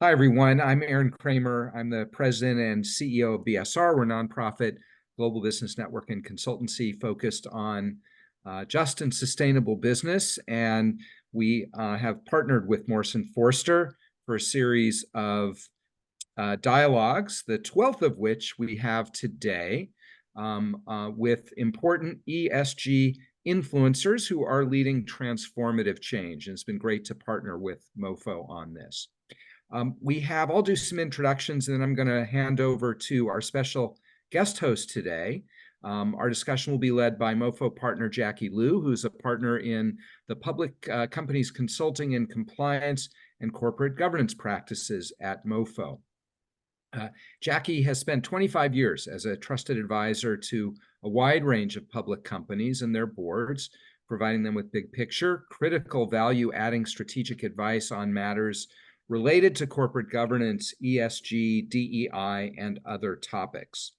Hi, everyone. I'm Aaron Kramer. I'm the president and CEO of BSR. We're a nonprofit global business network and consultancy focused on just and sustainable business. And we have partnered with Morrison Foerster for a series of dialogues, the 12th of which we have today with important ESG influencers who are leading transformative change. And it's been great to partner with MoFo on this. I'll do some introductions, and then I'm going to hand over to our special guest host today. Our discussion will be led by MoFo partner Jackie Liu, who's a partner in the public companies consulting and compliance and corporate governance practices at MoFo. Jackie has spent 25 years as a trusted advisor to a wide range of public companies and their boards, providing them with big picture, critical value-adding strategic advice on matters related to corporate governance, ESG, DEI, and other topics.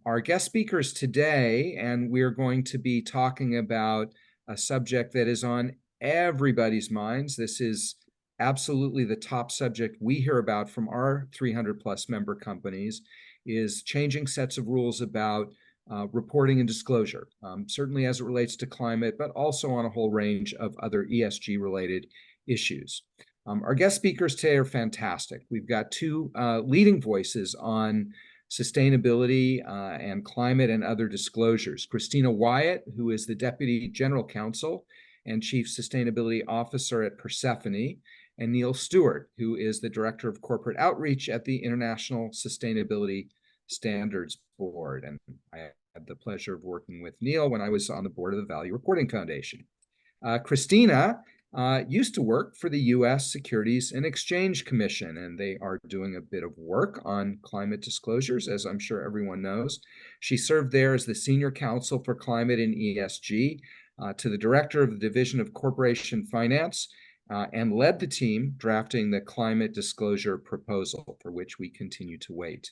Our guest speakers today, and we're going to be talking about a subject that is on everybody's minds. This is absolutely the top subject we hear about from our 300 plus member companies, is changing sets of rules about reporting and disclosure, certainly as it relates to climate, but also on a whole range of other ESG related issues. Our guest speakers today are fantastic. We've got two leading voices on sustainability and climate and other disclosures. Kristina Wyatt, who is the Deputy General Counsel and Chief Sustainability Officer at Persefoni, and Neil Stewart, who is the Director of Corporate Outreach at the International Sustainability Standards Board. And I had the pleasure of working with Neil when I was on the board of the Value Reporting Foundation. Kristina used to work for the U.S. Securities and Exchange Commission, and they are doing a bit of work on climate disclosures, as I'm sure everyone knows. She served there as the Senior Counsel for Climate and ESG to the Director of the Division of Corporation Finance, and led the team drafting the climate disclosure proposal, for which we continue to wait.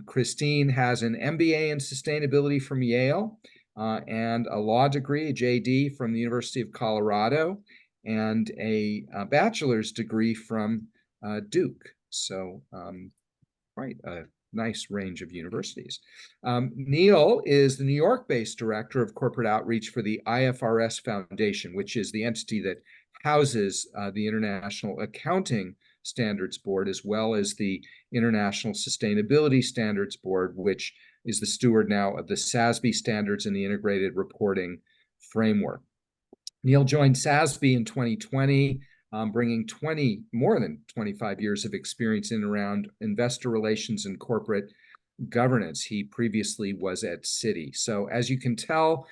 Christine has an MBA in sustainability from Yale and a law degree, a JD, from the University of Colorado, and a bachelor's degree from Duke. So quite a nice range of universities. Neil is the New York-based Director of Corporate Outreach for the IFRS Foundation, which is the entity that houses the International Accounting Standards Board, as well as the International Sustainability Standards Board, which is the steward now of the SASB standards and the Integrated Reporting Framework. Neil joined SASB in 2020, bringing more than 25 years of experience in and around investor relations and corporate governance. He previously was at Citi. So as you can tell,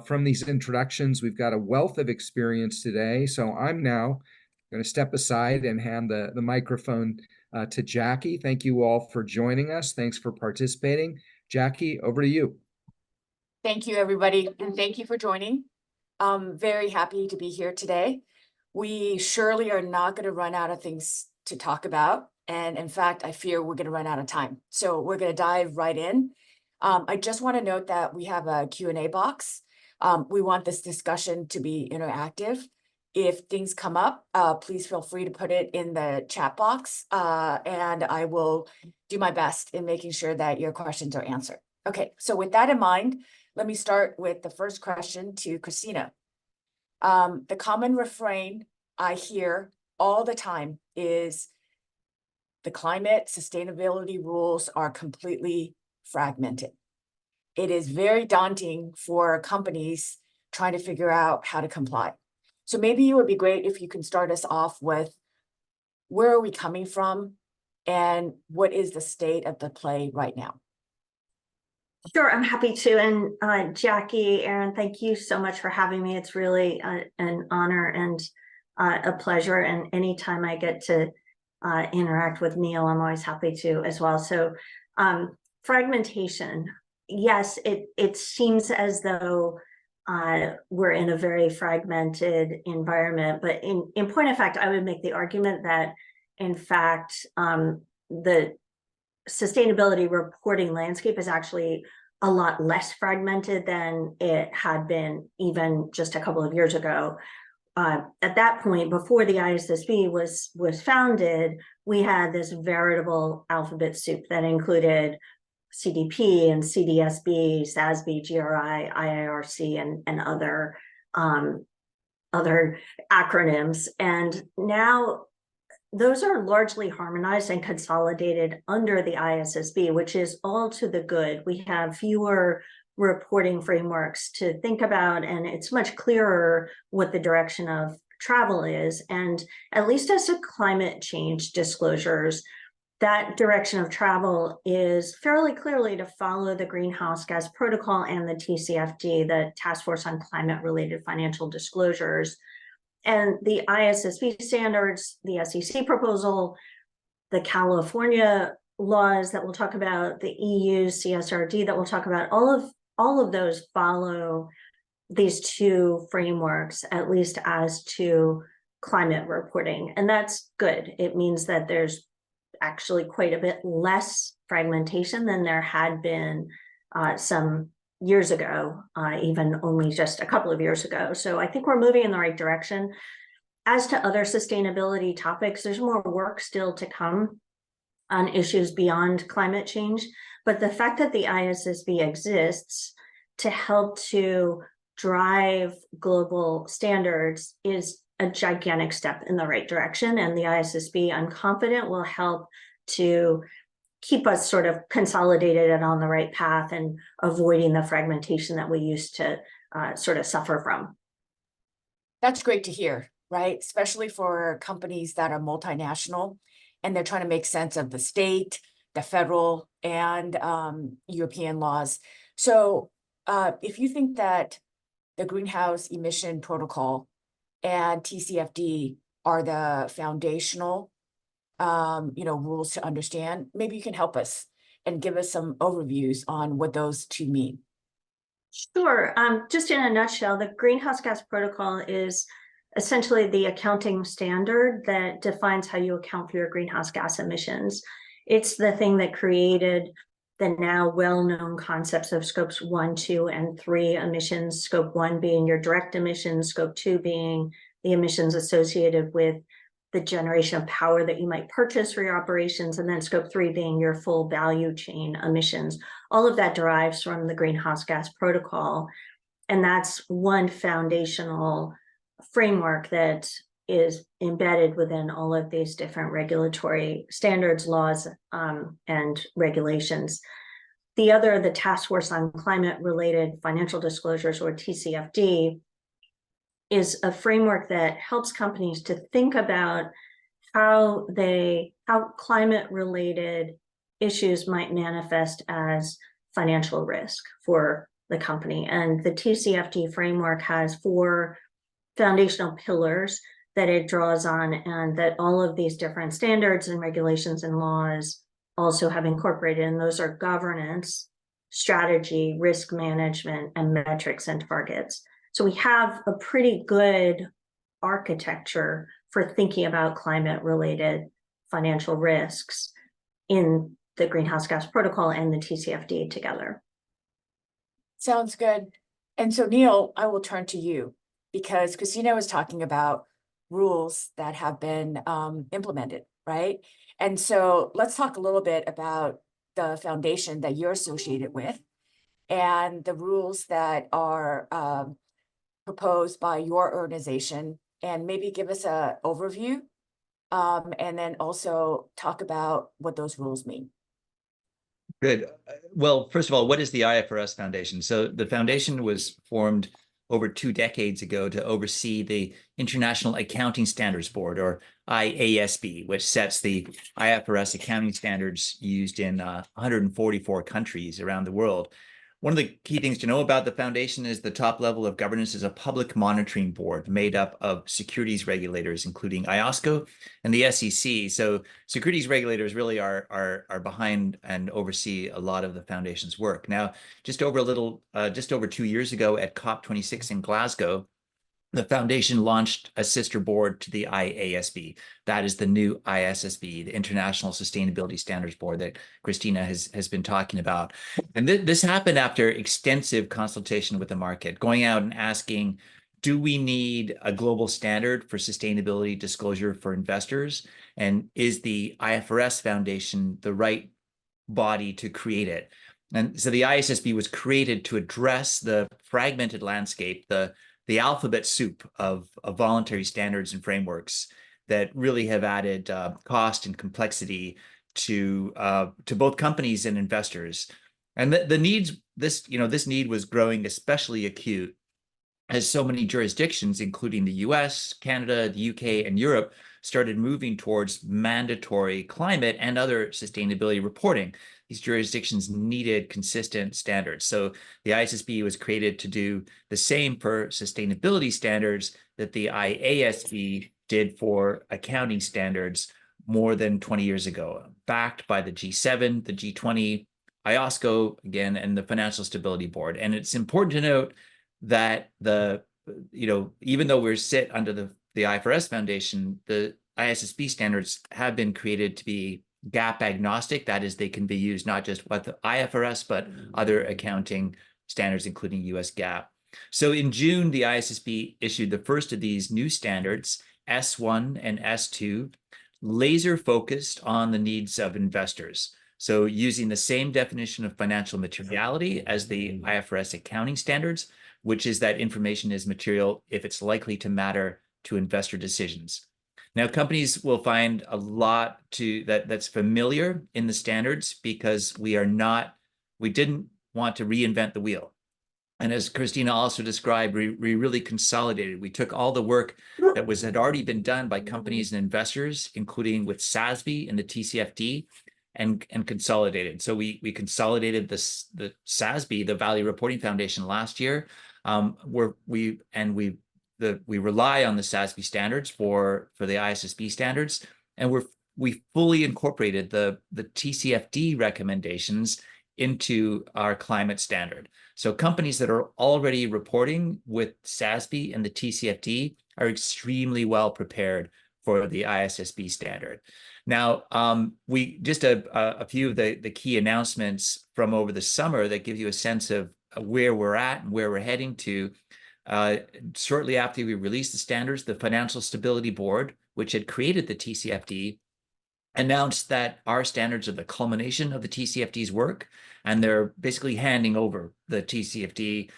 from these introductions, we've got a wealth of experience today. So I'm now going to step aside and hand the microphone to Jackie. Thank you all for joining us. Thanks for participating. Jackie, over to you. Thank you, everybody, and thank you for joining. I'm very happy to be here today. We surely are not going to run out of things to talk about. And in fact, I fear we're going to run out of time. So we're going to dive right in. I just want to note that we have a Q&A box. We want this discussion to be interactive. If things come up, please feel free to put it in the chat box, and I will do my best in making sure that your questions are answered. Okay, so with that in mind, let me start with the first question to Kristina. The common refrain I hear all the time is the climate sustainability rules are completely fragmented. It is very daunting for companies trying to figure out how to comply. So maybe it would be great if you can start us off with where are we coming from and what is the state of the play right now? Sure, I'm happy to. And Jackie, Aaron, thank you so much for having me. It's really an honor and a pleasure. And anytime I get to interact with Neil, I'm always happy to as well. So fragmentation, yes, it seems as though we're in a very fragmented environment. But in point of fact, I would make the argument that, in fact, the sustainability reporting landscape is actually a lot less fragmented than it had been even just a couple of years ago. at that point, before the ISSB was founded, we had this veritable alphabet soup that included CDP and CDSB, SASB, GRI, IIRC, and other acronyms. And now those are largely harmonized and consolidated under the ISSB, which is all to the good. We have fewer reporting frameworks to think about, and it's much clearer what the direction of travel is. And at least as to climate change disclosures, that direction of travel is fairly clearly to follow the Greenhouse Gas Protocol and the TCFD, the Task Force on Climate-Related Financial Disclosures. And the ISSB standards, the SEC proposal, the California laws that we'll talk about, the EU CSRD that we'll talk about, all of those follow these two frameworks, at least as to climate reporting. And that's good. It means that there's actually quite a bit less fragmentation than there had been some years ago, even only just a couple of years ago. So I think we're moving in the right direction. As to other sustainability topics, there's more work still to come on issues beyond climate change. But the fact that the ISSB exists to help to drive global standards is a gigantic step in the right direction. And the ISSB, I'm confident, will help to keep us sort of consolidated and on the right path and avoiding the fragmentation that we used to sort of suffer from. That's great to hear, right? Especially for companies that are multinational and they're trying to make sense of the state, the federal, and European laws. So if you think that the Greenhouse Emission Protocol and TCFD are the foundational rules to understand, maybe you can help us and give us some overviews on what those two mean. Sure. Just in a nutshell, the Greenhouse Gas Protocol is essentially the accounting standard that defines how you account for your greenhouse gas emissions. It's the thing that created the now well-known concepts of scopes 1, 2, and 3 emissions, scope 1 being your direct emissions, scope 2 being the emissions associated with the generation of power that you might purchase for your operations, and then scope 3 being your full value chain emissions. All of that derives from the Greenhouse Gas Protocol, and that's one foundational framework that is embedded within all of these different regulatory standards, laws, and regulations. The other, the Task Force on Climate-Related Financial Disclosures, or TCFD, is a framework that helps companies to think about how climate-related issues might manifest as financial risk for the company. And the TCFD framework has 4 foundational pillars that it draws on, and that all of these different standards and regulations and laws also have incorporated. And those are governance, strategy, risk management, and metrics and targets. So we have a pretty good architecture for thinking about climate-related financial risks in the Greenhouse Gas Protocol and the TCFD together. Sounds good. And so, Neil, I will turn to you, because Kristina was talking about rules that have been implemented, right? And so let's talk a little bit about the foundation that you're associated with and the rules that are proposed by your organization, and maybe give us an overview, and then also talk about what those rules mean. Good. Well, first of all, what is the IFRS Foundation? So the foundation was formed over 2 decades ago to oversee the International Accounting Standards Board, or IASB, which sets the IFRS accounting standards used in 144 countries around the world. One of the key things to know about the foundation is the top level of governance is a public monitoring board made up of securities regulators, including IOSCO and the SEC. So securities regulators really are behind and oversee a lot of the foundation's work. Now, just over 2 years ago at COP26 in Glasgow, the foundation launched a sister board to the IASB. That is the new ISSB, the International Sustainability Standards Board that Kristina has been talking about. And this happened after extensive consultation with the market, going out and asking do we need a global standard for sustainability disclosure for investors? And is the IFRS Foundation the right body to create it? And so the ISSB was created to address the fragmented landscape, the alphabet soup of voluntary standards and frameworks that really have added cost and complexity to both companies and investors. And the needs, this need was growing especially acute as so many jurisdictions, including the US, Canada, the UK, and Europe, started moving towards mandatory climate and other sustainability reporting. These jurisdictions needed consistent standards. So the ISSB was created to do the same for sustainability standards that the IASB did for accounting standards more than 20 years ago, backed by the G7, the G20, IOSCO, again, and the Financial Stability Board. And it's important to note that even though we're sit under the IFRS Foundation, the ISSB standards have been created to be GAAP agnostic. That is, they can be used not just with the IFRS, but other accounting standards, including US GAAP. So in June, the ISSB issued the first of these new standards, S1 and S2, laser focused on the needs of investors. So using the same definition of financial materiality as the IFRS accounting standards, which is that information is material if it's likely to matter to investor decisions. Now, companies will find a lot that's familiar in the standards because we didn't want to reinvent the wheel. And as Kristina also described, we really consolidated. We took all the work that had already been done by companies and investors, including with SASB and the TCFD, and consolidated. So we consolidated the SASB, the Value Reporting Foundation, last year. We rely on the SASB standards for the ISSB standards, and we fully incorporated the TCFD recommendations into our climate standard. So companies that are already reporting with SASB and the TCFD are extremely well prepared for the ISSB standard. Now, we just a few of the key announcements from over the summer that give you a sense of where we're at and where we're heading to. Shortly after we released the standards, the Financial Stability Board, which had created the TCFD, announced that our standards are the culmination of the TCFD's work, and they're basically handing over the TCFD,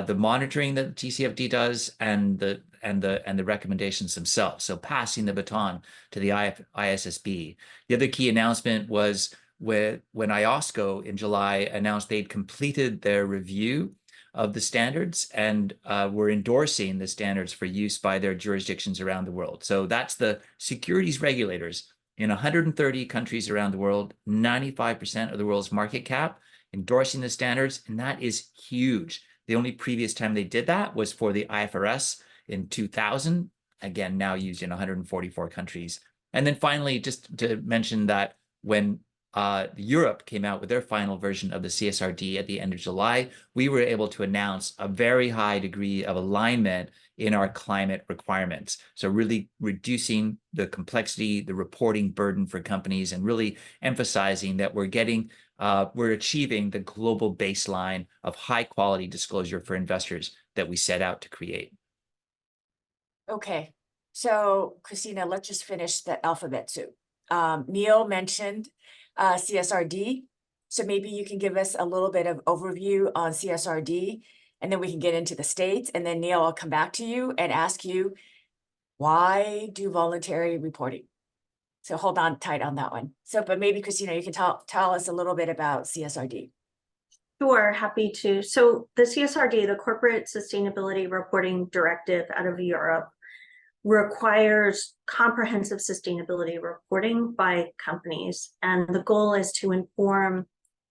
the monitoring that the TCFD does, and the recommendations themselves. So passing the baton to the ISSB. The other key announcement was when IOSCO in July announced they'd completed their review of the standards and were endorsing the standards for use by their jurisdictions around the world. So that's the securities regulators in 130 countries around the world, 95% of the world's market cap, endorsing the standards, and that is huge. The only previous time they did that was for the IFRS in 2000, again, now used in 144 countries. And then finally, just to mention that when Europe came out with their final version of the CSRD at the end of July, we were able to announce a very high degree of alignment in our climate requirements. So really reducing the complexity, the reporting burden for companies, and really emphasizing that we're achieving the global baseline of high quality disclosure for investors that we set out to create. Okay, so Kristina, let's just finish the alphabet soup. Neil mentioned CSRD. So maybe you can give us a little bit of overview on CSRD, and then we can get into the states. And then Neil, I'll come back to you and ask you, why do voluntary reporting? So hold on tight on that one. So, but maybe Kristina, you can tell us a little bit about CSRD. Sure, happy to. So the CSRD, the Corporate Sustainability Reporting Directive out of Europe, requires comprehensive sustainability reporting by companies. And the goal is to inform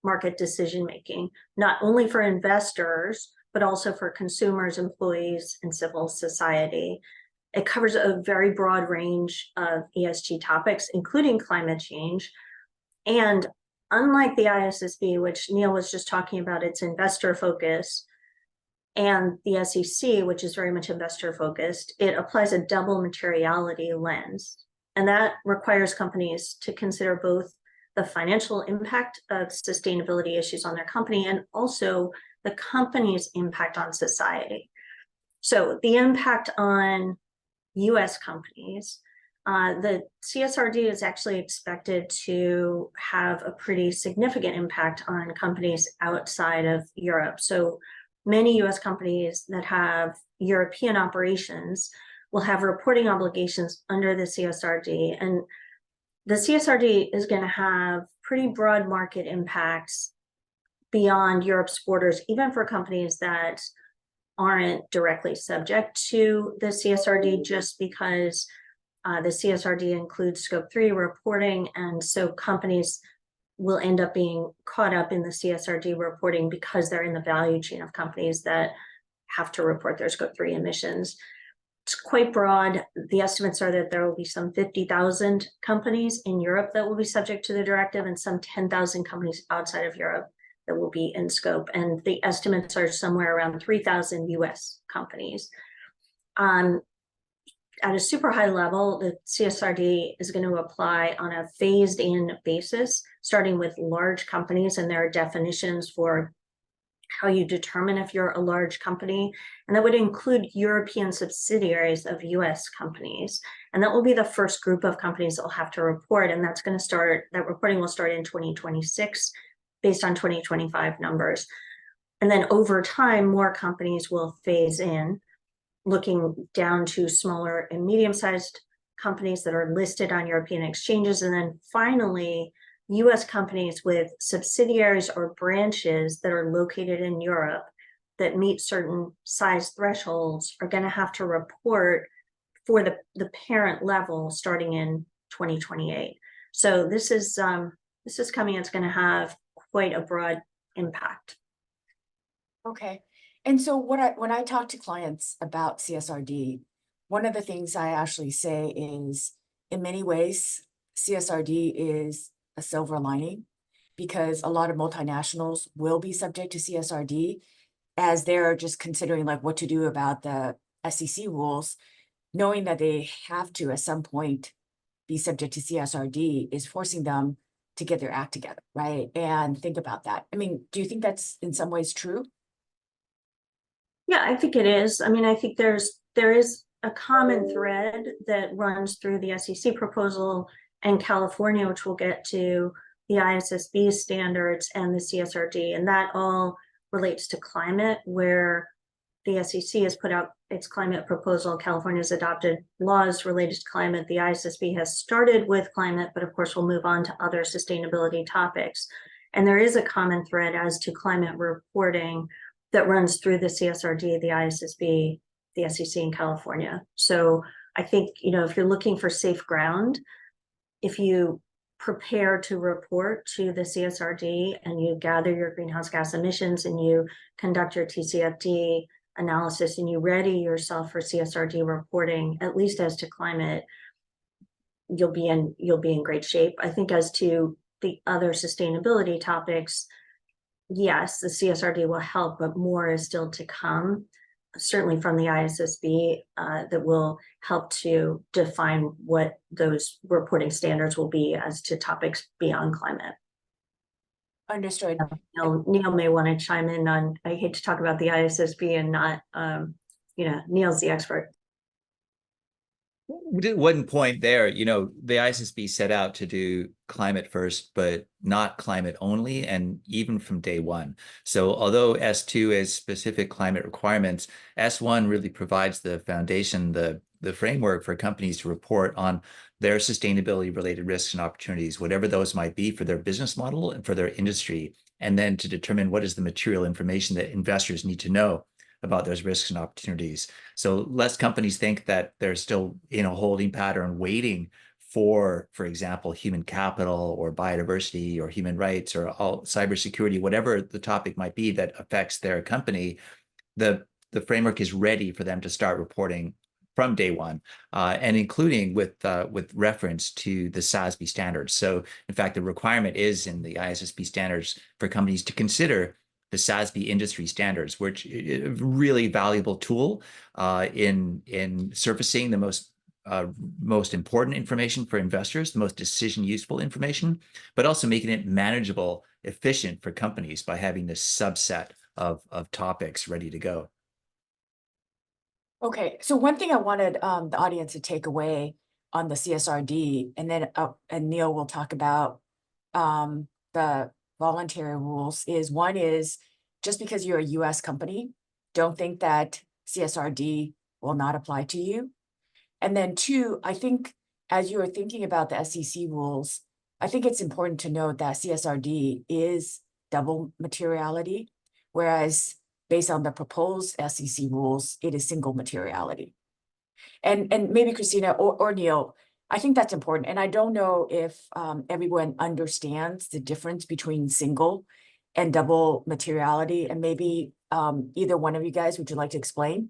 market decision-making, not only for investors, but also for consumers, employees, and civil society. It covers a very broad range of ESG topics, including climate change. And unlike the ISSB, which Neil was just talking about, its investor focus, and the SEC, which is very much investor focused, it applies a double materiality lens. And that requires companies to consider both the financial impact of sustainability issues on their company and also the company's impact on society. So the impact on US companies, the CSRD is actually expected to have a pretty significant impact on companies outside of Europe. So many US companies that have European operations will have reporting obligations under the CSRD. And the CSRD is going to have pretty broad market impacts beyond Europe's borders, even for companies that aren't directly subject to the CSRD, just because the CSRD includes scope 3 reporting. And so companies will end up being caught up in the CSRD reporting because they're in the value chain of companies that have to report their scope 3 emissions. It's quite broad. The estimates are that there will be some 50,000 companies in Europe that will be subject to the directive, and some 10,000 companies outside of Europe that will be in scope. And the estimates are somewhere around 3,000 US companies. At a super high level, the CSRD is going to apply on a phased in basis, starting with large companies, and there are definitions for how you determine if you're a large company. And that would include European subsidiaries of US companies. And that will be the first group of companies that will have to report. And that's going to start, that reporting will start in 2026 based on 2025 numbers. And then over time, more companies will phase in, looking down to smaller and medium-sized companies that are listed on European exchanges. And then finally, US companies with subsidiaries or branches that are located in Europe that meet certain size thresholds are going to have to report for the parent level starting in 2028. So this is coming. It's going to have quite a broad impact. Okay. And so when I talk to clients about CSRD, one of the things I actually say is, in many ways, CSRD is a silver lining, because a lot of multinationals will be subject to CSRD as they're just considering like what to do about the SEC rules, knowing that they have to at some point be subject to CSRD is forcing them to get their act together, right? And think about that. I mean, do you think that's in some ways true? Yeah, I think it is. I mean, I think there is a common thread that runs through the SEC proposal and California, which we'll get to, the ISSB standards and the CSRD, and that all relates to climate, where the SEC has put out its climate proposal. California has adopted laws related to climate. The ISSB has started with climate, but of course we'll move on to other sustainability topics. And there is a common thread as to climate reporting that runs through the CSRD, the ISSB, the SEC in California. So I think, if you're looking for safe ground, if you prepare to report to the CSRD and you gather your greenhouse gas emissions and you conduct your TCFD analysis and you ready yourself for CSRD reporting, at least as to climate, you'll be in great shape. I think as to the other sustainability topics, yes, the CSRD will help, but more is still to come, certainly from the ISSB, that will help to define what those reporting standards will be as to topics beyond climate. Understood. Neil may want to chime in on, I hate to talk about the ISSB and not, Neil's the expert. One point there, the ISSB set out to do climate first, but not climate only, and even from day one. So although S2 is specific climate requirements, S1 really provides the foundation, the framework for companies to report on their sustainability related risks and opportunities, whatever those might be for their business model and for their industry, and then to determine what is the material information that investors need to know about those risks and opportunities. So less companies think that they're still in a holding pattern waiting for example, human capital or biodiversity or human rights or cybersecurity, whatever the topic might be that affects their company. The framework is ready for them to start reporting from day one, and including with reference to the SASB standards. So in fact, the requirement is in the ISSB standards for companies to consider the SASB industry standards, which is a really valuable tool in surfacing the most important information for investors, the most decision useful information, but also making it manageable, efficient for companies by having this subset of topics ready to go. Okay, so one thing I wanted the audience to take away on the CSRD, and then and Neil will talk about the voluntary rules, is one is just because you're a US company, don't think that CSRD will not apply to you. And then two, I think as you are thinking about the SEC rules, I think it's important to note that CSRD is double materiality, whereas based on the proposed SEC rules, it is single materiality. And maybe Kristina or Neil, I think that's important. And I don't know if everyone understands the difference between single and double materiality. And maybe either one of you guys, would you like to explain?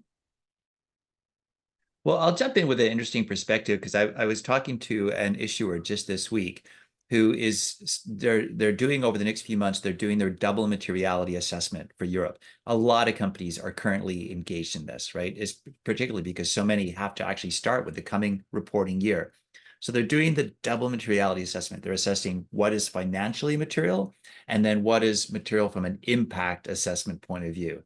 Well, I'll jump in with an interesting perspective because I was talking to an issuer just this week who is they're doing over the next few months, they're doing their double materiality assessment for Europe. A lot of companies are currently engaged in this, right? It's particularly because so many have to actually start with the coming reporting year. So they're doing the double materiality assessment. They're assessing what is financially material and then what is material from an impact assessment point of view.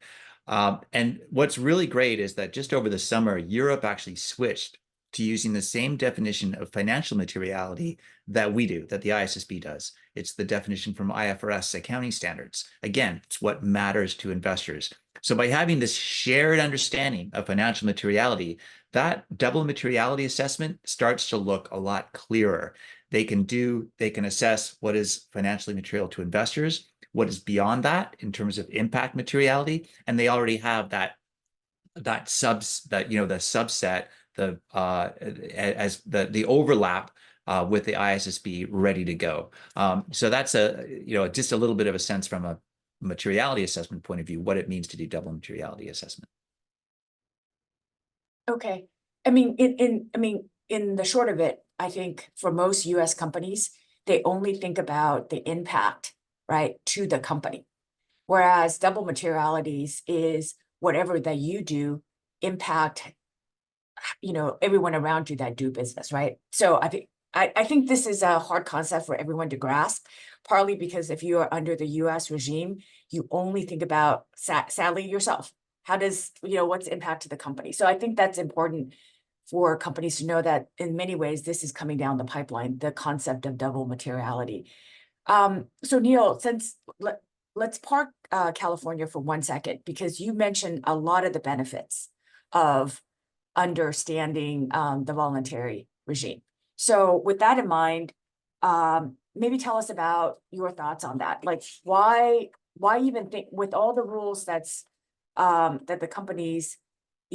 And what's really great is that just over the summer, Europe actually switched to using the same definition of financial materiality that we do, that the ISSB does. It's the definition from IFRS accounting standards. Again, it's what matters to investors. So by having this shared understanding of financial materiality, that double materiality assessment starts to look a lot clearer. They can assess what is financially material to investors, what is beyond that in terms of impact materiality, and they already have the subset, as the overlap with the ISSB ready to go. So that's just a little bit of a sense from a materiality assessment point of view, what it means to do double materiality assessment. Okay. I mean, in the short of it, I think for most US companies, they only think about the impact, right, to the company. Whereas double materialities is whatever that you do impact, everyone around you that do business, right? So I think this is a hard concept for everyone to grasp, partly because if you are under the US regime, you only think about, sadly, yourself. How does, what's the impact to the company? So I think that's important for companies to know that in many ways, this is coming down the pipeline, the concept of double materiality. So Neil, let's park California for 1 second, because you mentioned a lot of the benefits of understanding the voluntary regime. So with that in mind, maybe tell us about your thoughts on that. Like why even think, with all the rules that the companies,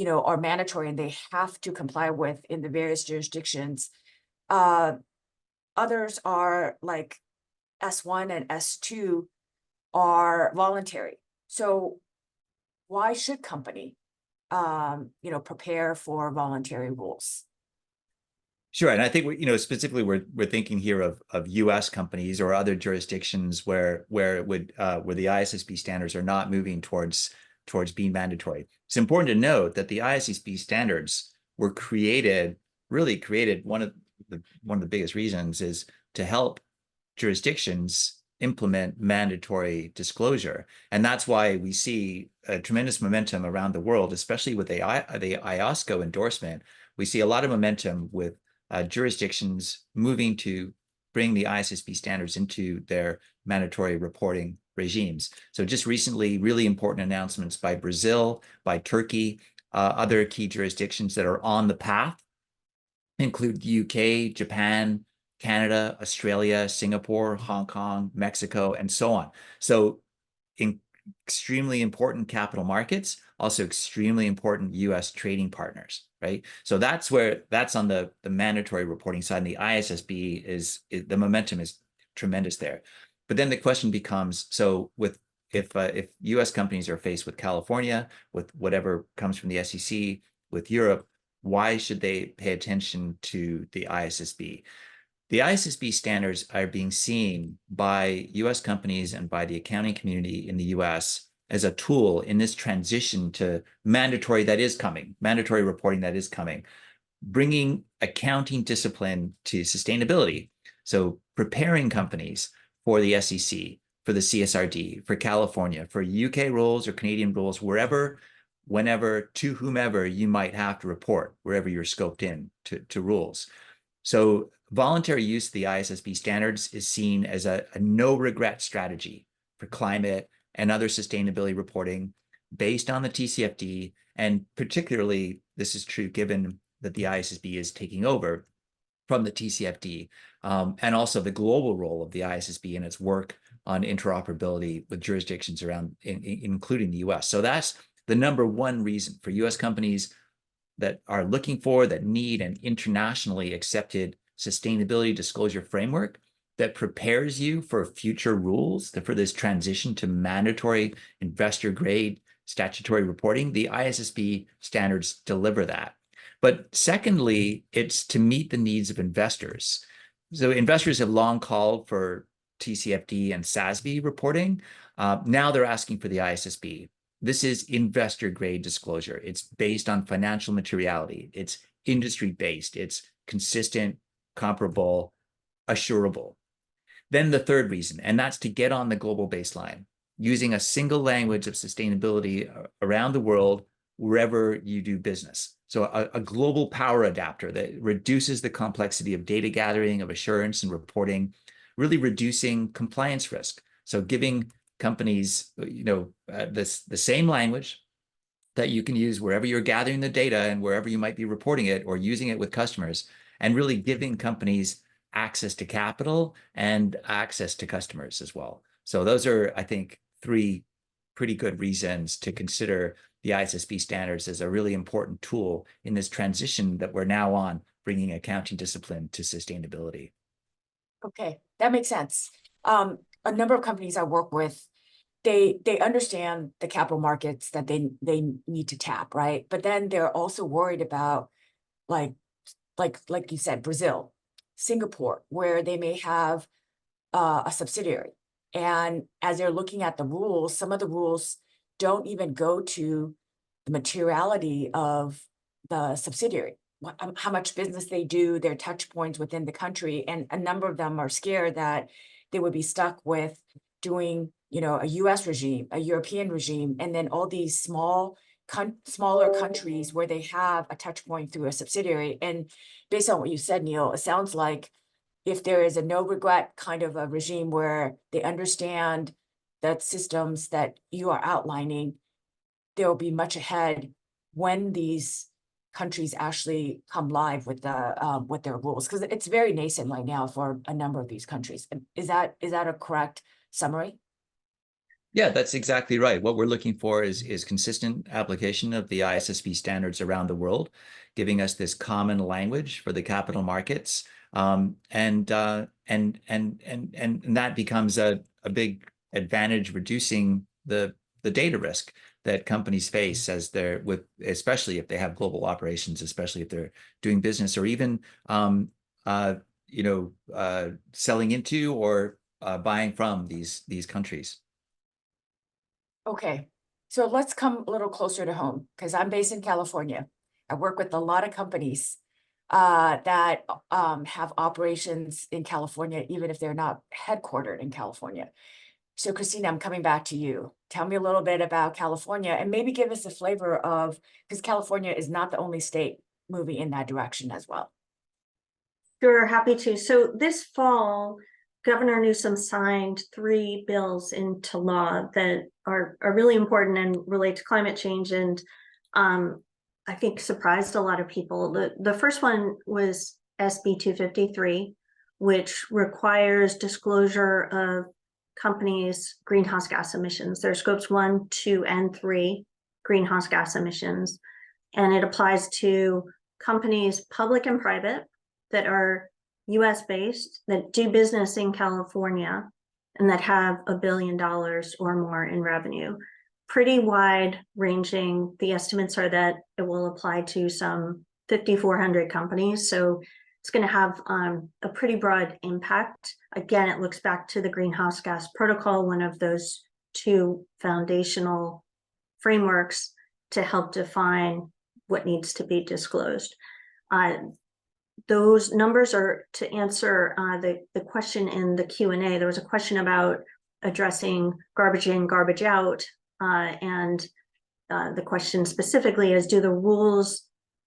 are mandatory and they have to comply with in the various jurisdictions, others are like S1 and S2 are voluntary. So why should company, prepare for voluntary rules? Sure, and I think specifically we're thinking here of U.S. companies or other jurisdictions where the ISSB standards are not moving towards being mandatory. It's important to note that the ISSB standards were created. One of the biggest reasons is to help jurisdictions implement mandatory disclosure, and that's why we see a tremendous momentum around the world, especially with the IOSCO endorsement. We see a lot of momentum with jurisdictions moving to bring the ISSB standards into their mandatory reporting regimes. So just recently, really important announcements by Brazil, by Turkey, other key jurisdictions that are on the path include the UK, Japan, Canada, Australia, Singapore, Hong Kong, Mexico, and so on. So extremely important capital markets, also extremely important US trading partners, right? So that's on the mandatory reporting side, and the ISSB the momentum is tremendous there. But then the question becomes, so if US companies are faced with California, with whatever comes from the SEC, with Europe, why should they pay attention to the ISSB? The ISSB standards are being seen by US companies and by the accounting community in the US as a tool in this transition to mandatory reporting that is coming, bringing accounting discipline to sustainability. So preparing companies for the SEC, for the CSRD, for California, for UK rules or Canadian rules, wherever whenever, to whomever you might have to report, wherever you're scoped in to rules. So voluntary use of the ISSB standards is seen as a no regret strategy for climate and other sustainability reporting based on the TCFD. And particularly, this is true given that the ISSB is taking over from the TCFD, and also the global role of the ISSB in its work on interoperability with jurisdictions around, including the US. So that's the number one reason for US companies that are looking for, that need an internationally accepted sustainability disclosure framework that prepares you for future rules, for this transition to mandatory investor grade statutory reporting. The ISSB standards deliver that. But secondly, it's to meet the needs of investors. So investors have long called for TCFD and SASB reporting. Now they're asking for the ISSB. This is investor grade disclosure. It's based on financial materiality. It's industry based. It's consistent, comparable, assurable. Then the third reason, and that's to get on the global baseline, using a single language of sustainability around the world, wherever you do business. So a global power adapter that reduces the complexity of data gathering, of assurance and reporting, really reducing compliance risk. So giving companies, the same language that you can use wherever you're gathering the data and wherever you might be reporting it or using it with customers, and really giving companies access to capital and access to customers as well. So those are, I think, three pretty good reasons to consider the ISSB standards as a really important tool in this transition that we're now on, bringing accounting discipline to sustainability. Okay, that makes sense. A number of companies I work with, they understand the capital markets that they need to tap, right? But then they're also worried about like you said, Brazil, Singapore, where they may have a subsidiary. And as they're looking at the rules, some of the rules don't even go to the materiality of the subsidiary, how much business they do, their touch points within the country. And a number of them are scared that they would be stuck with doing, a US regime, a European regime, and then all these smaller countries where they have a touch point through a subsidiary. And based on what you said, Neil, it sounds like if there is a no regret kind of a regime where they understand that systems that you are outlining, there will be much ahead when these countries actually come live with their rules, because it's very nascent right now for a number of these countries. Is that a correct summary? Yeah, that's exactly right. What we're looking for is consistent application of the ISSB standards around the world, giving us this common language for the capital markets, and that becomes a big advantage, reducing the data risk that companies face as especially if they have global operations, especially if they're doing business or even selling into or buying from these countries. Okay, so let's come a little closer to home, because I'm based in California. I work with a lot of companies that have operations in California, even if they're not headquartered in California. So Kristina, I'm coming back to you. Tell me a little bit about California and maybe give us a flavor of, because California is not the only state moving in that direction as well. Sure, happy to. So this fall, Governor Newsom signed 3 bills into law that are really important and relate to climate change, and I think surprised a lot of people. The first one was SB 253, which requires disclosure of companies' greenhouse gas emissions, their scopes 1, 2, and 3 greenhouse gas emissions. And it applies to companies, public and private, that are US based, that do business in California, and that have $1 billion or more in revenue. Pretty wide ranging. The estimates are that it will apply to some 5,400 companies. So it's going to have a pretty broad impact. Again, it looks back to the Greenhouse Gas Protocol, one of those 2 foundational frameworks to help define what needs to be disclosed. Those numbers are to answer the question in the Q&A. There was a question about addressing garbage in, garbage out, and the question specifically is, do the rules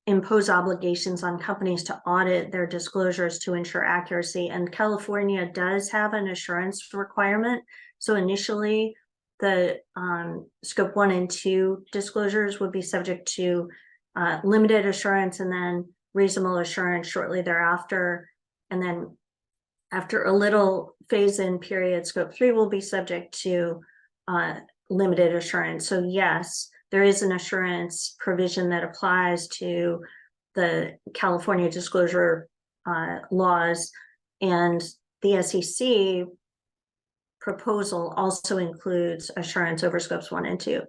impose obligations on companies to audit their disclosures to ensure accuracy? And California does have an assurance requirement. So initially, the scope 1 and 2 disclosures would be subject to limited assurance and then reasonable assurance shortly thereafter. And then after a little phase-in period, scope 3 will be subject to limited assurance. So yes, there is an assurance provision that applies to the California disclosure laws, and the SEC proposal also includes assurance over scopes 1 and 2.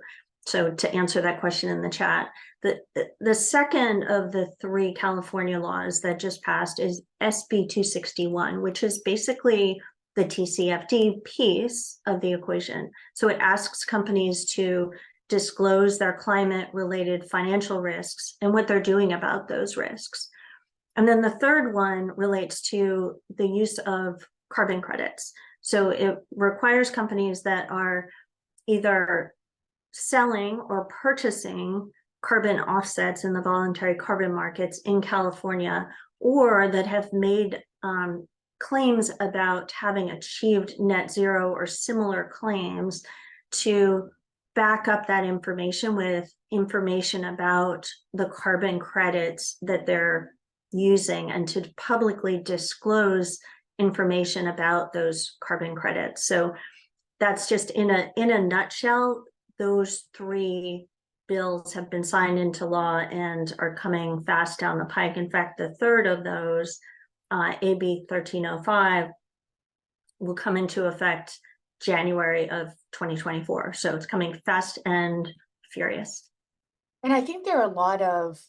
So to answer that question in the chat, the second of the 3 California laws that just passed is SB 261, which is basically the TCFD piece of the equation. So it asks companies to disclose their climate-related financial risks and what they're doing about those risks. And then the third one relates to the use of carbon credits. So it requires companies that are either selling or purchasing carbon offsets in the voluntary carbon markets in California, or that have made claims about having achieved net zero or similar claims, to back up that information with information about the carbon credits that they're using, and to publicly disclose information about those carbon credits. So that's just in a nutshell, those 3 bills have been signed into law and are coming fast down the pike. In fact, the third of those, AB 1305, will come into effect January of 2024. So it's coming fast and furious. And I think there are a lot of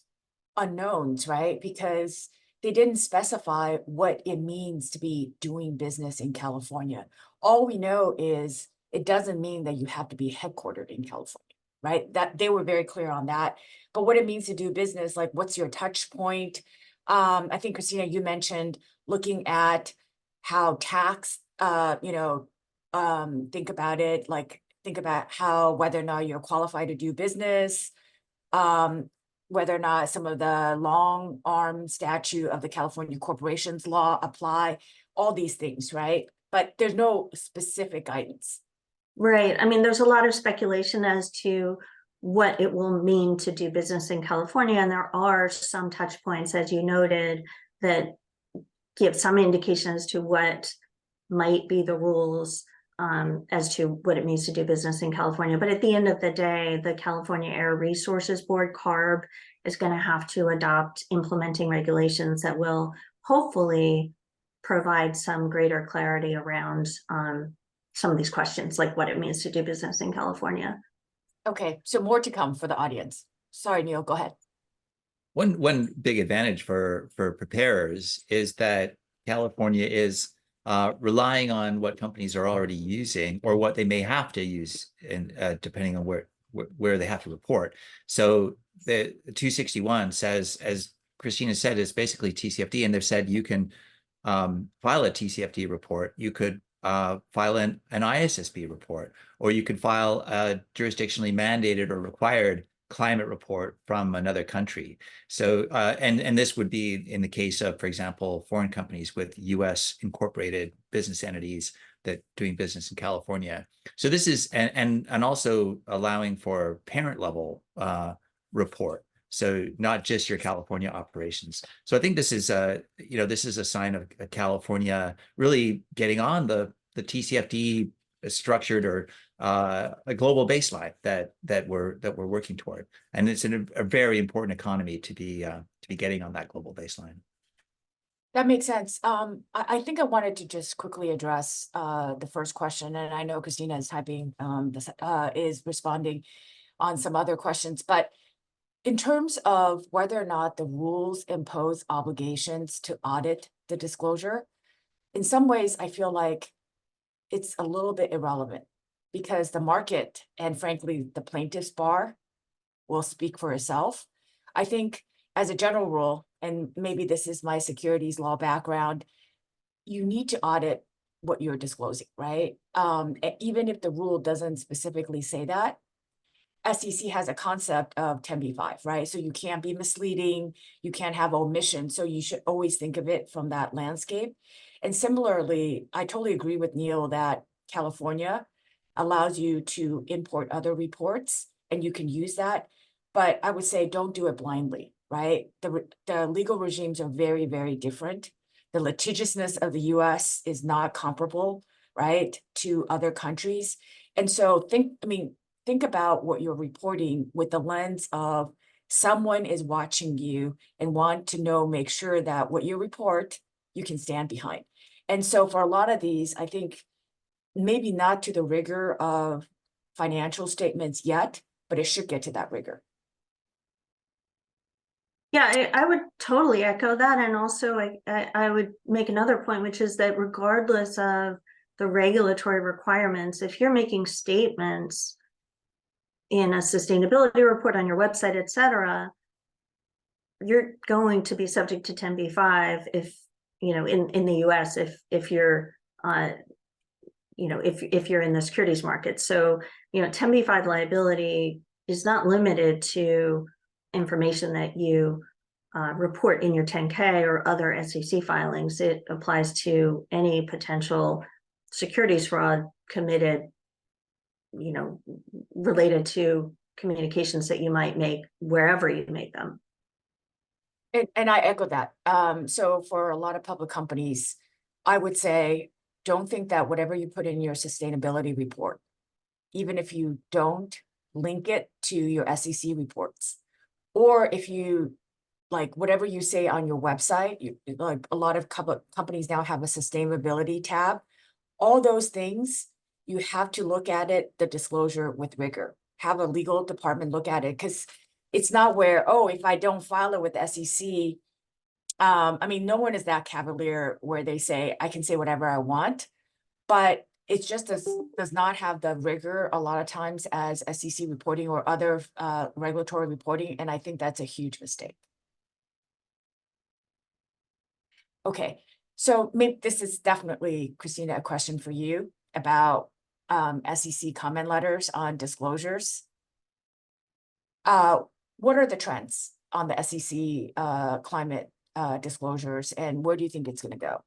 unknowns, right? Because they didn't specify what it means to be doing business in California. All we know is it doesn't mean that you have to be headquartered in California, right? That they were very clear on that. But what it means to do business, like what's your touch point? I think, Kristina, you mentioned looking at how tax, think about it, like think about how, whether or not you're qualified to do business, whether or not some of the long arm statute of the California corporations law apply, all these things, right? But there's no specific guidance. Right. I mean, there's a lot of speculation as to what it will mean to do business in California. And there are some touch points, as you noted, that give some indication as to what might be the rules as to what it means to do business in California. But at the end of the day, the California Air Resources Board, CARB, is going to have to adopt implementing regulations that will hopefully provide some greater clarity around some of these questions, like what it means to do business in California. Okay, so more to come for the audience. Sorry, Neil, go ahead. One big advantage for preparers is that California is relying on what companies are already using, or what they may have to use, and depending on where they have to report. So the 261 says, as Kristina said, is basically TCFD, and they've said you can file a TCFD report, you could file an ISSB report, or you could file a jurisdictionally mandated or required climate report from another country. So, and this would be in the case of, for example, foreign companies with US incorporated business entities that doing business in California. So this is, and also allowing for parent level report. So not just your California operations. So I think this is this is a sign of California really getting on the TCFD structured or a global baseline that we're working toward, and it's a very important economy to be getting on that global baseline. That makes sense. I think I wanted to just quickly address the first question, and I know Kristina is typing, is responding on some other questions, but in terms of whether or not the rules impose obligations to audit the disclosure, in some ways, I feel like it's a little bit irrelevant, because the market and frankly, the plaintiff's bar will speak for itself. I think as a general rule, and maybe this is my securities law background, you need to audit what you're disclosing, right? Even if the rule doesn't specifically say that, SEC has a concept of 10b-5, right? So you can't be misleading, you can't have omission. So you should always think of it from that landscape. And similarly, I totally agree with Neil that California allows you to import other reports and you can use that. But I would say don't do it blindly, right? The legal regimes are very, very different. The litigiousness of the US is not comparable, right, to other countries. And so think about what you're reporting with the lens of someone is watching you and want to know, make sure that what you report, you can stand behind. And so for a lot of these, I think maybe not to the rigor of financial statements yet, but it should get to that rigor. Yeah, I would totally echo that. And also I would make another point, which is that regardless of the regulatory requirements, if you're making statements in a sustainability report on your website, et cetera, you're going to be subject to 10b-5 if, you know, in the US, if you're, you know, if you're in the securities market. So, you know, 10b-5 liability is not limited to information that you report in your 10K or other SEC filings. It applies to any potential securities fraud committed, you know, related to communications that you might make wherever you make them. And I echo that. So for a lot of public companies, I would say, don't think that whatever you put in your sustainability report, even if you don't link it to your SEC reports, or if you like whatever you say on your website, like a lot of companies now have a sustainability tab, all those things, you have to look at it, the disclosure with rigor, have a legal department look at it, because it's not where, oh, if I don't file it with SEC, I mean, no one is that cavalier where they say, I can say whatever I want, but it just does not have the rigor a lot of times as SEC reporting or other regulatory reporting. And I think that's a huge mistake. Okay, so maybe this is definitely, Kristina, a question for you about SEC comment letters on disclosures. What are the trends on the SEC climate disclosures, and where do you think it's going to go?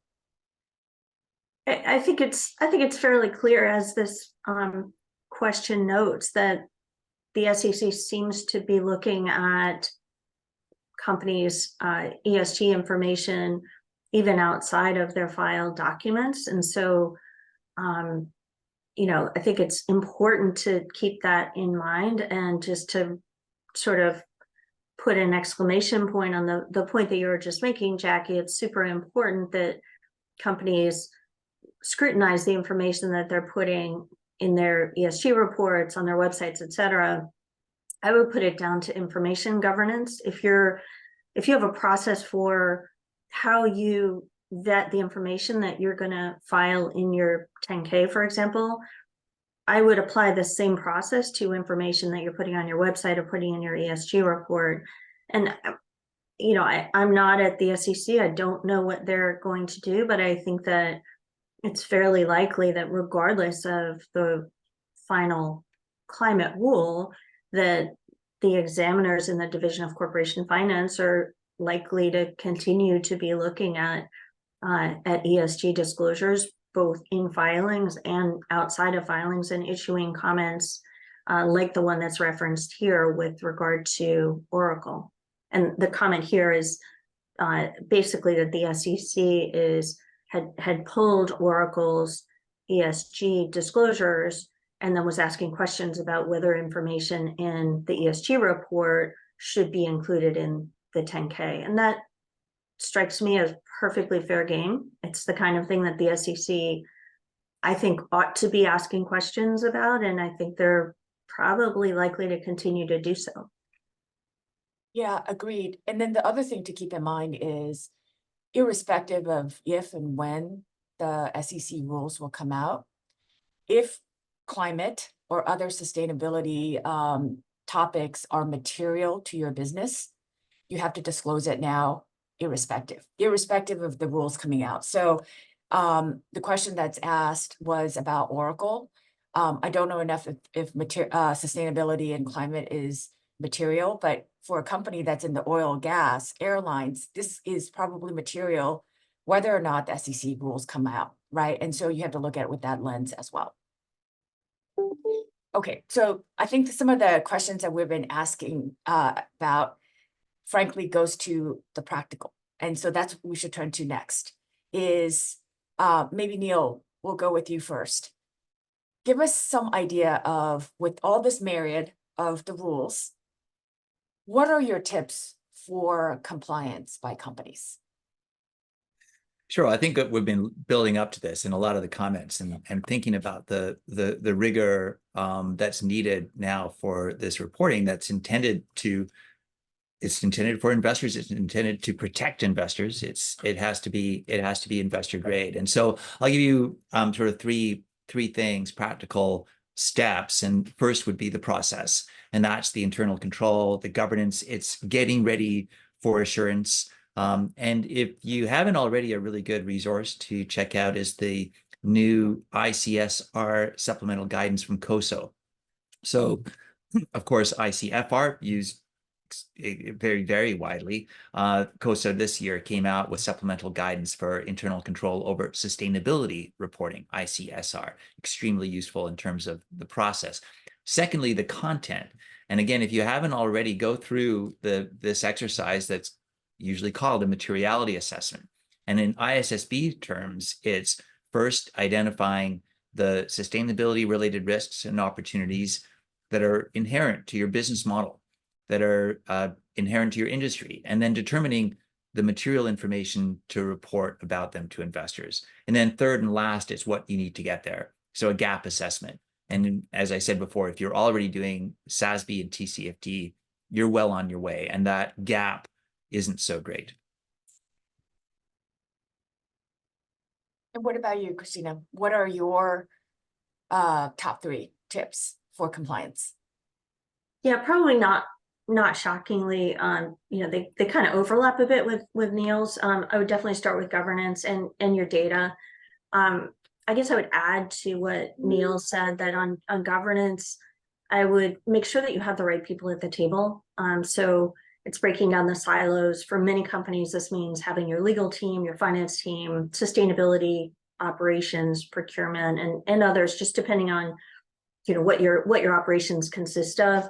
I think it's fairly clear, as this question notes, that the SEC seems to be looking at companies' ESG information even outside of their filed documents. And so, you know, I think it's important to keep that in mind, and just to sort of put an exclamation point on the point that you were just making, Jackie. It's super important that companies scrutinize the information that they're putting in their ESG reports, on their websites, et cetera. I would put it down to information governance. If you have a process for how you vet the information that you're going to file in your 10K, for example, I would apply the same process to information that you're putting on your website or putting in your ESG report. And, you know, I'm not at the SEC. I don't know what they're going to do, but I think that it's fairly likely that regardless of the final climate rule, that the examiners in the Division of Corporation Finance are likely to continue to be looking at ESG disclosures, both in filings and outside of filings, and issuing comments like the one that's referenced here with regard to Oracle. And the comment here is basically that the SEC had pulled Oracle's ESG disclosures and then was asking questions about whether information in the ESG report should be included in the 10K. And that strikes me as perfectly fair game. It's the kind of thing that the SEC, I think, ought to be asking questions about, and I think they're probably likely to continue to do so. Yeah, agreed. And then the other thing to keep in mind is, irrespective of if and when the SEC rules will come out, if climate or other sustainability topics are material to your business, you have to disclose it now, irrespective of the rules coming out. So the question that's asked was about Oracle. I don't know enough if sustainability and climate is material, but for a company that's in the oil, gas, airlines, this is probably material, whether or not the SEC rules come out, right? And so you have to look at it with that lens as well. Okay, so I think some of the questions that we've been asking about, frankly, goes to the practical. And so that's what we should turn to next, is maybe Neil, we'll go with you first. Give us some idea of, with all this myriad of the rules, what are your tips for compliance by companies? Sure. I think that we've been building up to this in a lot of the comments and thinking about the rigor that's needed now for this reporting that's intended for investors. It's intended to protect investors. It has to be investor grade. And so I'll give you sort of three things, practical steps. And first would be the process, and that's the internal control, the governance. It's getting ready for assurance. And if you haven't already, a really good resource to check out is the new ICSR supplemental guidance from COSO. So, of course, ICFR used very, very widely. COSO this year came out with supplemental guidance for internal control over sustainability reporting, ICSR, extremely useful in terms of the process. Secondly, the content. And again, if you haven't already, go through this exercise that's usually called a materiality assessment. And in ISSB terms, it's first identifying the sustainability related risks and opportunities that are inherent to your business model, that are inherent to your industry, and then determining the material information to report about them to investors. And then third and last is what you need to get there. So a gap assessment. And as I said before, if you're already doing SASB and TCFD, you're well on your way, and that gap isn't so great. And what about you, Kristina? What are your top 3 tips for compliance? Yeah, probably not shockingly, they kind of overlap a bit with Neil's. I would definitely start with governance and your data. I guess I would add to what Neil said, that on governance, I would make sure that you have the right people at the table. So it's breaking down the silos. For many companies, this means having your legal team, your finance team, sustainability, operations, procurement, and others, just depending on what your operations consist of.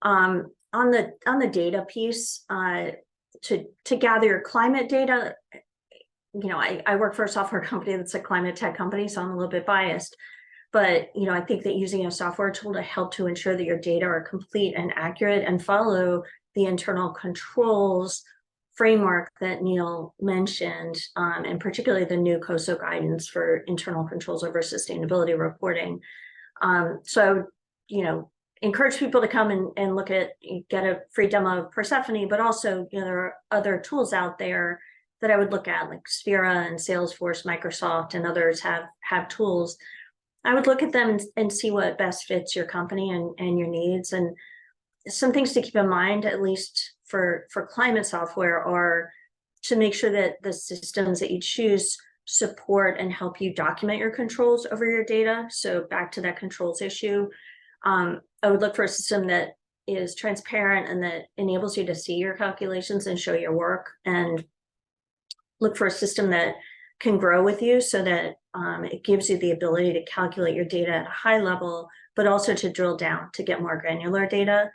On the data piece, to gather your climate data, I work for a software company that's a climate tech company, so I'm a little bit biased. But I think that using a software tool to help to ensure that your data are complete and accurate and follow the internal controls framework that Neil mentioned, and particularly the new COSO guidance for internal controls over sustainability reporting. So, encourage people to come and look at, get a free demo of Persefoni, but also, there are other tools out there that I would look at, like Sphera and Salesforce, Microsoft, and others have tools. I would look at them and see what best fits your company and your needs. And some things to keep in mind, at least for climate software, are to make sure that the systems that you choose support and help you document your controls over your data. So back to that controls issue, I would look for a system that is transparent and that enables you to see your calculations and show your work, and look for a system that can grow with you, so that it gives you the ability to calculate your data at a high level, but also to drill down to get more granular data.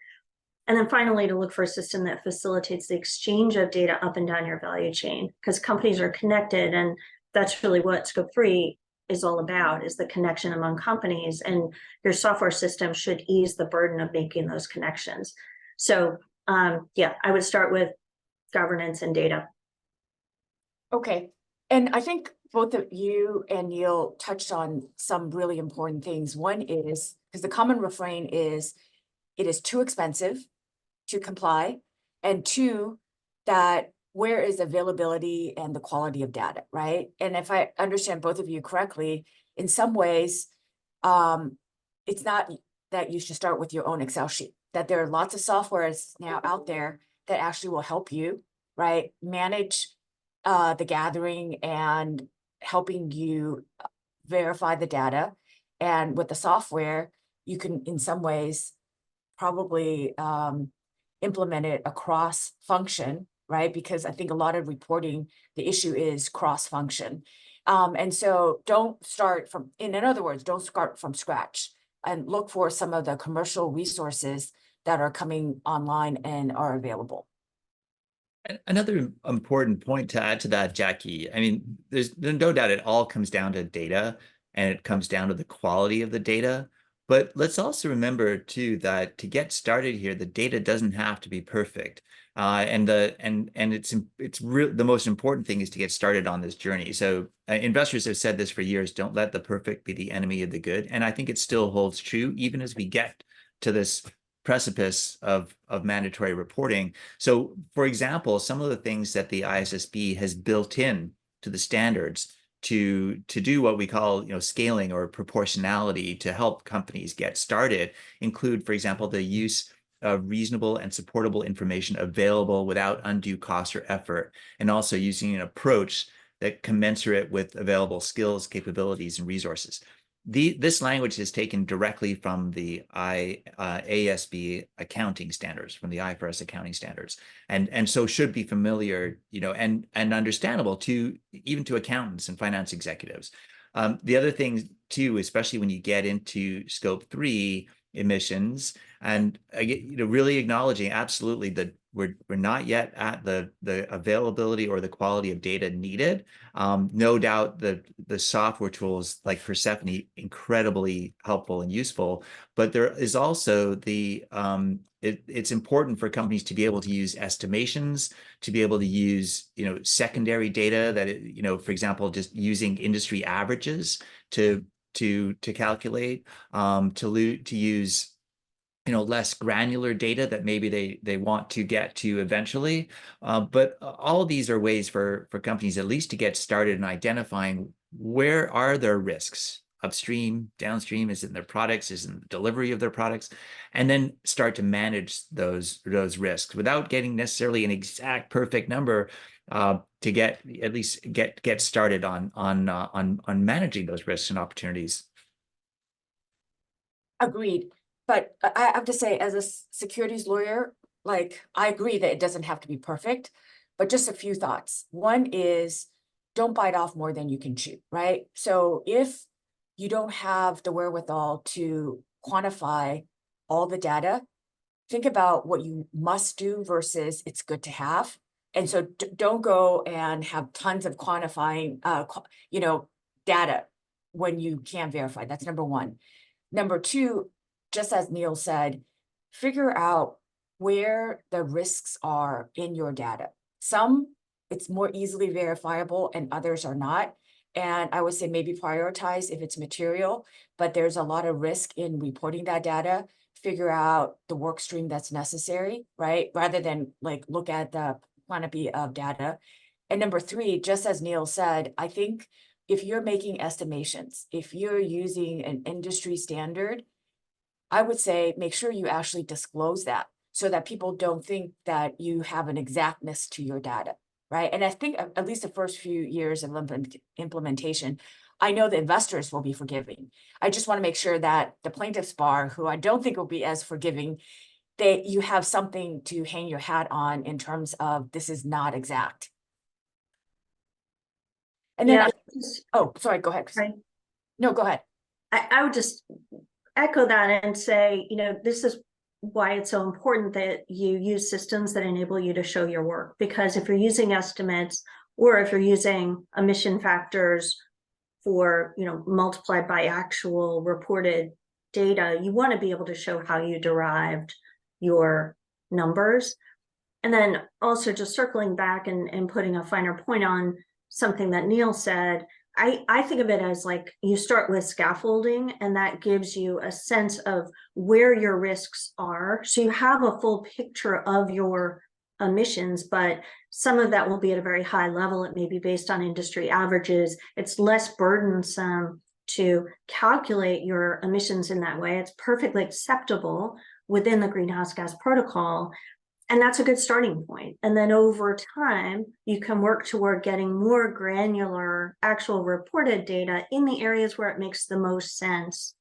And then finally, to look for a system that facilitates the exchange of data up and down your value chain, because companies are connected, and that's really what Scope 3 is all about, is the connection among companies, and your software system should ease the burden of making those connections. So yeah, I would start with governance and data. Okay, and I think both of you and Neil touched on some really important things. One is, because the common refrain is, it is too expensive to comply, and 2, that where is availability and the quality of data, right? And if I understand both of you correctly, in some ways, it's not that you should start with your own Excel sheet, that there are lots of softwares now out there that actually will help you, right, manage the gathering and helping you verify the data. And with the software, you can, in some ways, probably implement it across function, right? Because I think a lot of reporting, the issue is cross-function. And so don't start from, in other words, don't start from scratch, and look for some of the commercial resources that are coming online and are available. Another important point to add to that, Jackie, I mean, there's no doubt it all comes down to data, and it comes down to the quality of the data. But let's also remember too that to get started here, the data doesn't have to be perfect. And it's real. The most important thing is to get started on this journey. So investors have said this for years: don't let the perfect be the enemy of the good. And I think it still holds true even as we get to this precipice of mandatory reporting. So, for example, some of the things that the ISSB has built in to the standards to do what we call, scaling or proportionality to help companies get started include, for example, the use of reasonable and supportable information available without undue cost or effort, and also using an approach that commensurate with available skills, capabilities, and resources. This language is taken directly from the ASB accounting standards, from the IFRS accounting standards, and so should be familiar, and understandable to even to accountants and finance executives. The other thing too, especially when you get into scope 3 emissions, and really acknowledging absolutely that we're not yet at the availability or the quality of data needed. No doubt the software tools like Persefoni incredibly helpful and useful, but there is also it's important for companies to be able to use estimations, to be able to use secondary data that for example, just using industry averages to calculate, to use less granular data that maybe they want to get to eventually. But all of these are ways for companies at least to get started in identifying where are their risks, upstream, downstream, is it in their products, is it in the delivery of their products, and then start to manage those risks without getting necessarily an exact perfect number, to at least get started on managing those risks and opportunities. Agreed. But I have to say, as a securities lawyer, like, I agree that it doesn't have to be perfect, but just a few thoughts. One is, don't bite off more than you can chew, right? So if you don't have the wherewithal to quantify all the data, think about what you must do versus it's good to have. And so don't go and have tons of quantifying, data when you can't verify. That's number one. Number two, just as Neil said, figure out where the risks are in your data. Some, it's more easily verifiable and others are not. And I would say maybe prioritize if it's material, but there's a lot of risk in reporting that data. Figure out the work stream that's necessary, right? Rather than look at the quantity of data. And number three, just as Neil said, I think if you're making estimations, if you're using an industry standard, I would say make sure you actually disclose that so that people don't think that you have an exactness to your data, right? And I think at least the first few years of implementation, I know the investors will be forgiving. I just want to make sure that the plaintiffs bar, who I don't think will be as forgiving, that you have something to hang your hat on in terms of this is not exact. And then, oh, sorry, go ahead. Right. No, go ahead. I would just echo that and say, this is why it's so important that you use systems that enable you to show your work. Because if you're using estimates, or if you're using emission factors for, multiplied by actual reported data, you want to be able to show how you derived your numbers. And then also just circling back and putting a finer point on something that Neil said, I think of it as you start with scaffolding, and that gives you a sense of where your risks are. So you have a full picture of your emissions, but some of that will be at a very high level. It may be based on industry averages. It's less burdensome to calculate your emissions in that way. It's perfectly acceptable within the greenhouse gas protocol. And that's a good starting point. And then over time, you can work toward getting more granular actual reported data in the areas where it makes the most sense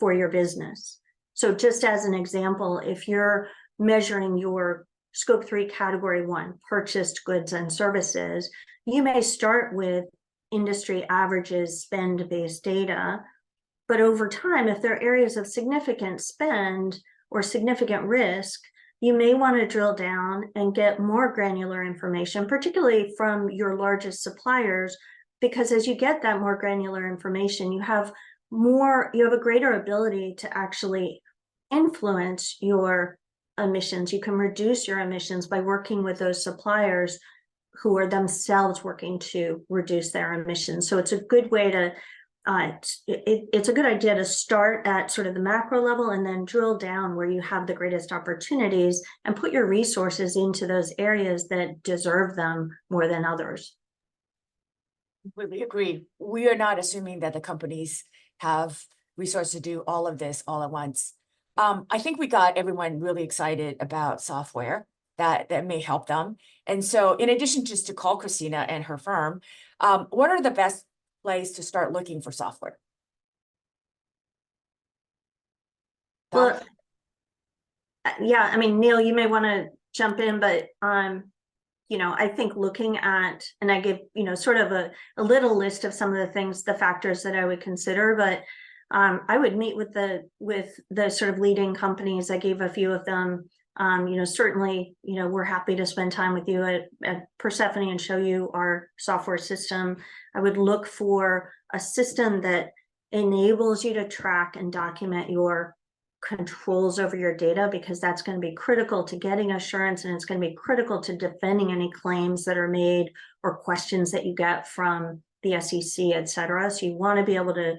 for your business. So just as an example, if you're measuring your Scope 3 Category 1, purchased goods and services, you may start with industry averages, spend-based data, but over time, if there are areas of significant spend or significant risk, you may want to drill down and get more granular information, particularly from your largest suppliers, because as you get that more granular information, you have a greater ability to actually influence your emissions. You can reduce your emissions by working with those suppliers who are themselves working to reduce their emissions. So it's a good way to it's a good idea to start at sort of the macro level and then drill down where you have the greatest opportunities and put your resources into those areas that deserve them more than others. Completely agree. We are not assuming that the companies have resources to do all of this all at once. I think we got everyone really excited about software that may help them. And so in addition just to call Kristina and her firm, what are the best place to start looking for software? Well, yeah, I mean, Neil, you may want to jump in, but I think looking at, and I give, sort of a little list of some of the things, the factors that I would consider, but I would meet with the sort of leading companies. I gave a few of them. Certainly, we're happy to spend time with you at Persefoni and show you our software system. I would look for a system that enables you to track and document your controls over your data, because that's going to be critical to getting assurance, and it's going to be critical to defending any claims that are made or questions that you get from the SEC, et cetera. So you want to be able to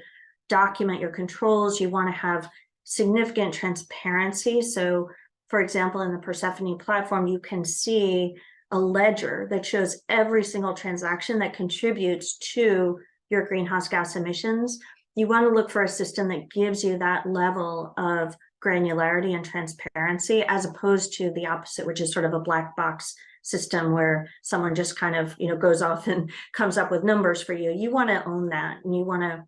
document your controls. You want to have significant transparency. So for example, in the Persefoni platform, you can see a ledger that shows every single transaction that contributes to your greenhouse gas emissions. You want to look for a system that gives you that level of granularity and transparency, as opposed to the opposite, which is sort of a black box system where someone just kind of, goes off and comes up with numbers for you. You want to own that, and you want to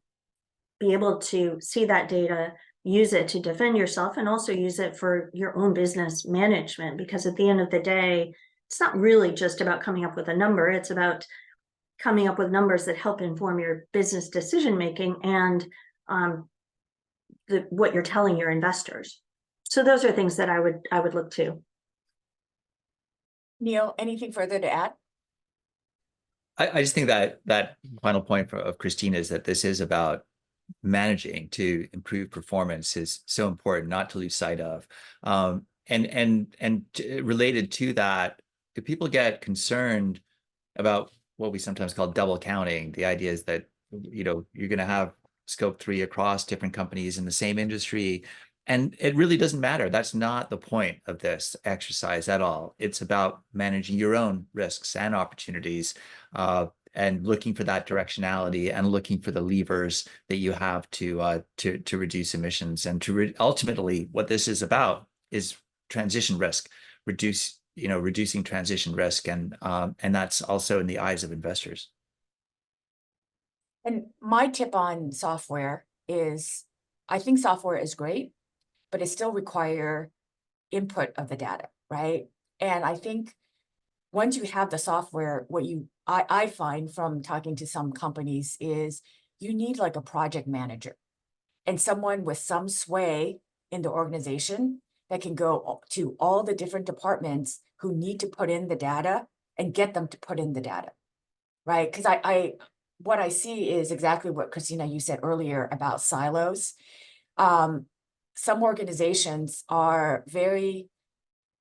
be able to see that data, use it to defend yourself, and also use it for your own business management. Because at the end of the day, it's not really just about coming up with a number. It's about coming up with numbers that help inform your business decision making and what you're telling your investors. So those are things that I would look to. Neil, anything further to add? I just think that final point of Kristina is that this is about managing to improve performance is so important not to lose sight of. And related to that, if people get concerned about what we sometimes call double counting, the idea is that, you're going to have Scope 3 across different companies in the same industry. And it really doesn't matter. That's not the point of this exercise at all. It's about managing your own risks and opportunities, and looking for that directionality and looking for the levers that you have to reduce emissions, and ultimately what this is about is transition risk, reducing transition risk, and that's also in the eyes of investors. And my tip on software is, I think software is great, but it still require input of the data, right? And I think once you have the software, what I find from talking to some companies is you need like a project manager and someone with some sway in the organization that can go to all the different departments who need to put in the data and get them to put in the data, right? Because what I see is exactly what Kristina, you said earlier about silos. Some organizations are very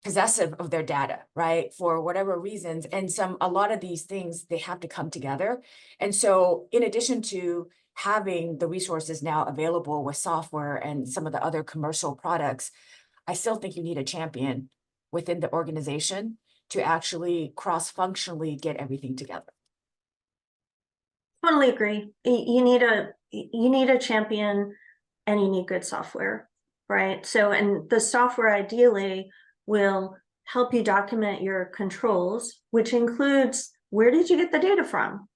possessive of their data, right? For whatever reasons. And a lot of these things, they have to come together. And so in addition to having the resources now available with software and some of the other commercial products, I still think you need a champion within the organization to actually cross-functionally get everything together. Totally agree. You need a champion, and you need good software, right? So, and the software ideally will help you document your controls, which includes where did you get the data from?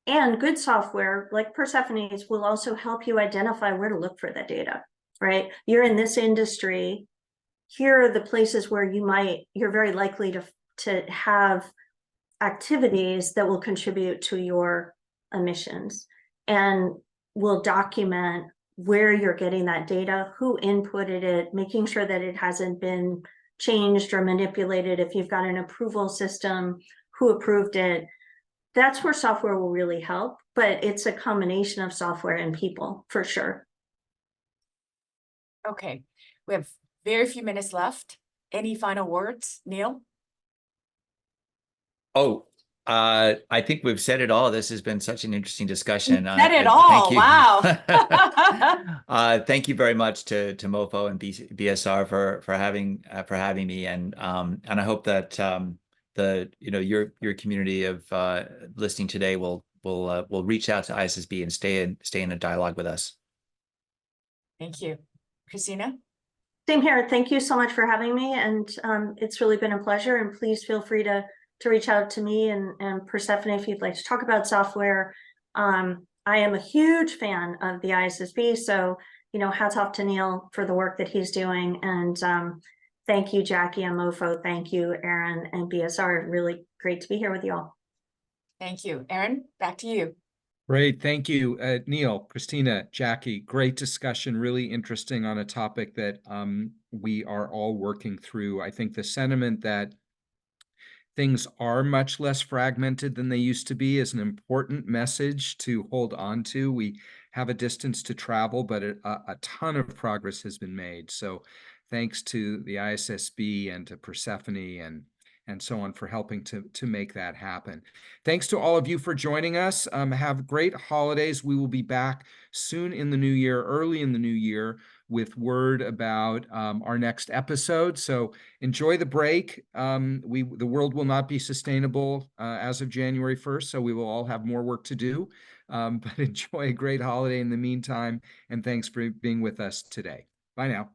And good software like Persefoni's will also help you identify where to look for the data, right? You're in this industry. Here are the places where you're very likely to have activities that will contribute to your emissions, and will document where you're getting that data, who inputted it, making sure that it hasn't been changed or manipulated. If you've got an approval system, who approved it. That's where software will really help, but it's a combination of software and people for sure. Okay, we have very few minutes left. Any final words, Neil? Oh, I think we've said it all. This has been such an interesting discussion. Said it all. Thank you. Wow. Thank you very much to MoFo and BSR for having me, and I hope that your community of listening today will reach out to ISSB and stay in a dialogue with us. Thank you. Kristina? Same here. Thank you so much for having me, and it's really been a pleasure. And please feel free to reach out to me and Persefoni if you'd like to talk about software. I am a huge fan of the ISSB, so hats off to Neil for the work that he's doing, and thank you, Jackie and MoFo. Thank you, Aaron and BSR. Really great to be here with you all. Thank you. Aaron, back to you. Great. Thank you, Neil, Kristina, Jackie. Great discussion. Really interesting on a topic that we are all working through. I think the sentiment that things are much less fragmented than they used to be is an important message to hold on to. We have a distance to travel, but a ton of progress has been made. So thanks to the ISSB and to Persefoni and so on for helping to make that happen. Thanks to all of you for joining us. Have great holidays. We will be back soon in the new year, early in the new year, with word about our next episode. So enjoy the break. The world will not be sustainable as of January 1st, so we will all have more work to do. But enjoy a great holiday in the meantime, and thanks for being with us today. Bye now.